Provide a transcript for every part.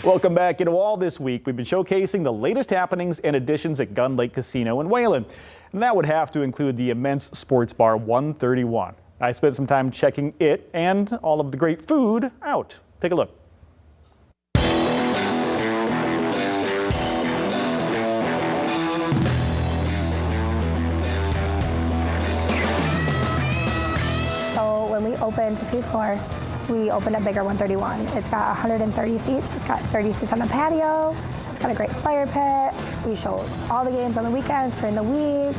Welcome back. All this week, we've been showcasing the latest happenings and additions at Gun Lake Casino in Wayland. And that would have to include the immense Sports Bar 131. I spent some time checking it and all of the great food out. Take a look. So when we opened Phase 4, we opened a bigger 131. It's got 130 seats. It's got 30 seats on the patio. It's got a great fire pit. We show all the games on the weekends, during the week.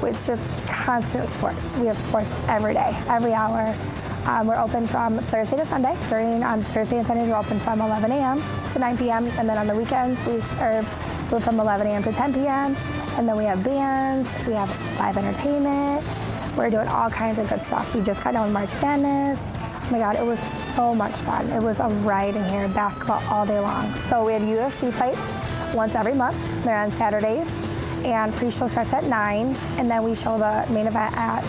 It's just constant sports. We have sports every day, every hour. We're open from Thursday to Sunday. On Thursday and Sundays, we're open from 11 a.m. to 9 p.m. And then on the weekends, we serve food from 11 a.m. to 10 p.m. And then we have bands. We have live entertainment. We're doing all kinds of good stuff. We just got done with March Madness. Oh my God, it was so much fun. It was a ride in here, basketball all day long. So we have UFC fights once every month. They're on Saturdays, and pre-show starts at 9, and then we show the main event at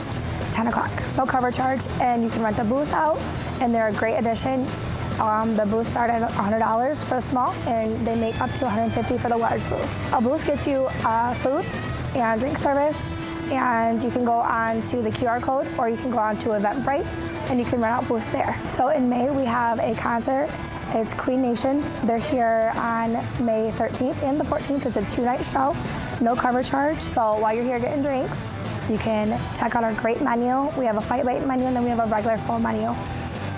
10 o'clock. No cover charge, and you can rent a booth out, and they're a great addition. The booths start at $100 for the small, and they make up to $150 for the large booths. A booth gets you food and drink service, and you can go on to the QR code, or you can go on to Eventbrite, and you can rent out booths there. So in May, we have a concert. It's Queen Nation. They're here on May 13th and the 14th. It's a 2-night show, no cover charge. So while you're here getting drinks, you can check out our great menu. We have a fight bait menu, and then we have a regular full menu.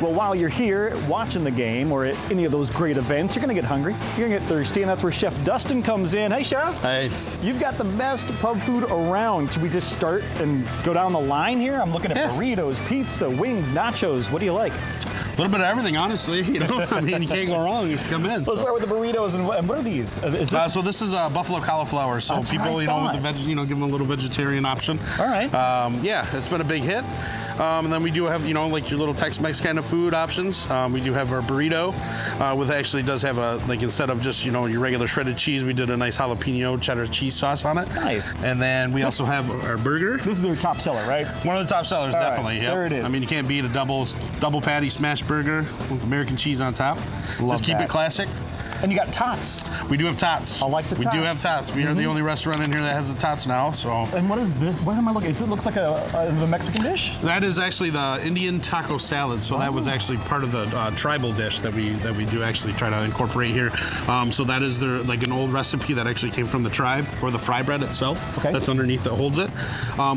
Well, while you're here watching the game or at any of those great events, you're going to get hungry. You're going to get thirsty, and that's where Chef Dustin comes in. Hey, Chef. Hey. You've got the best pub food around. Should we just start and go down the line here? I'm looking at burritos, pizza, wings, nachos. What do you like? A little bit of everything, honestly. You know, I mean, you can't go wrong if you come in. Let's start with the burritos. And what are these? So this is buffalo cauliflower. So that's people, with the veg, give them a little vegetarian option. All right. Yeah, it's been a big hit. And then we do have, like your little Tex-Mex kind of food options. We do have our burrito, with actually does have instead of just, your regular shredded cheese, we did a nice jalapeno cheddar cheese sauce on it. Nice. And then we also have our burger. This is their top seller, right? One of the top sellers, definitely. Right, yep. there it is. I mean, you can't beat a double patty smash burger with American cheese on top. Just keep it classic. And you got tots. We do have tots. I like the tots. We do have tots. We are the only restaurant in here that has the tots now. So. And what is this? What am I looking at? It looks like the Mexican dish? That is actually the Indian taco salad. So that was actually part of the tribal dish that we do actually try to incorporate here. So that is an old recipe that actually came from the tribe for the fry bread itself. Okay. That's underneath that holds it.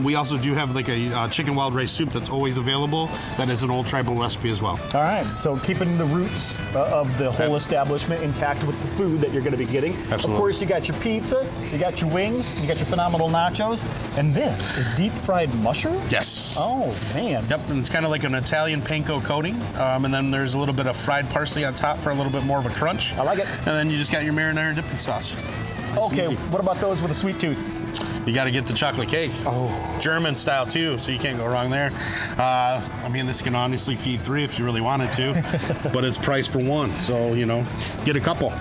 We also do have a chicken wild rice soup that's always available. That is an old tribal recipe as well. All right. So keeping the roots of the whole establishment intact with the food that you're going to be getting. Absolutely. Of course, you got your pizza, you got your wings, you got your phenomenal nachos, and this is deep fried mushroom? Yes. Oh, man. Yep, and it's kind of like an Italian panko coating, and then there's a little bit of fried parsley on top for a little bit more of a crunch. I like it. And then you just got your marinara dipping sauce. Nice. Okay, what about those with a sweet tooth? You got to get the chocolate cake. Oh. German style too, so you can't go wrong there. I mean, this can honestly feed 3 if you really wanted to, but it's priced for 1, so get a couple.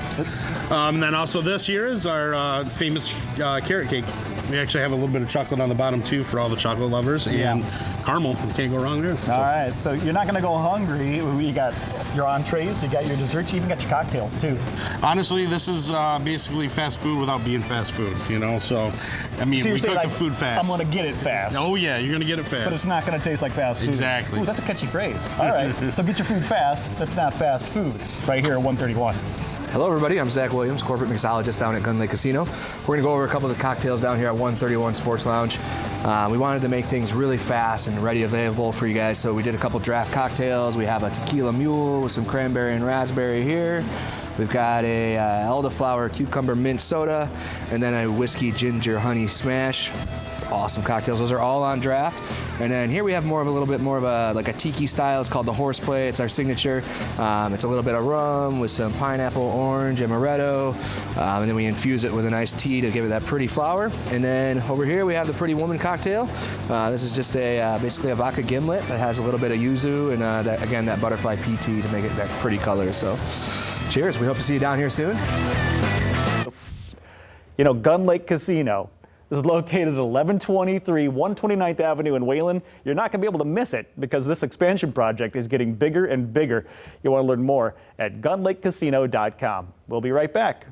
And then also this here is our famous carrot cake. We actually have a little bit of chocolate on the bottom too for all the chocolate lovers, and caramel. You can't go wrong there. All right, so you're not going to go hungry. You got your entrees, you got your desserts, you even got your cocktails too. Honestly, this is basically fast food without being fast food, So, I mean, so we cook the food fast. I'm going to get it fast. Oh yeah, you're going to get it fast. But it's not going to taste like fast food. Exactly. Ooh, that's a catchy phrase. All right, so get your food fast. That's not fast food. Right here at 131. Hello everybody, I'm Zach Williams, corporate mixologist down at Gun Lake Casino. We're going to go over a couple of the cocktails down here at 131 Sports Lounge. We wanted to make things really fast and ready available for you guys, so we did a couple draft cocktails. We have a tequila mule with some cranberry and raspberry here. We've got a elderflower cucumber mint soda, and then a whiskey ginger honey smash. It's awesome cocktails. Those are all on draft. And then here we have a little bit more of a tiki style. It's called the Horseplay. It's our signature. It's a little bit of rum with some pineapple, orange, amaretto, and then we infuse it with a nice tea to give it that pretty flower. And then over here we have the Pretty Woman cocktail. This is just basically a vodka gimlet that has a little bit of yuzu and that butterfly PT to make it that pretty color. So, cheers. We hope to see you down here soon. Gun Lake Casino. This is located at 1123 129th Avenue in Wayland. You're not going to be able to miss it because this expansion project is getting bigger and bigger. You'll want to learn more at gunlakecasino.com. We'll be right back.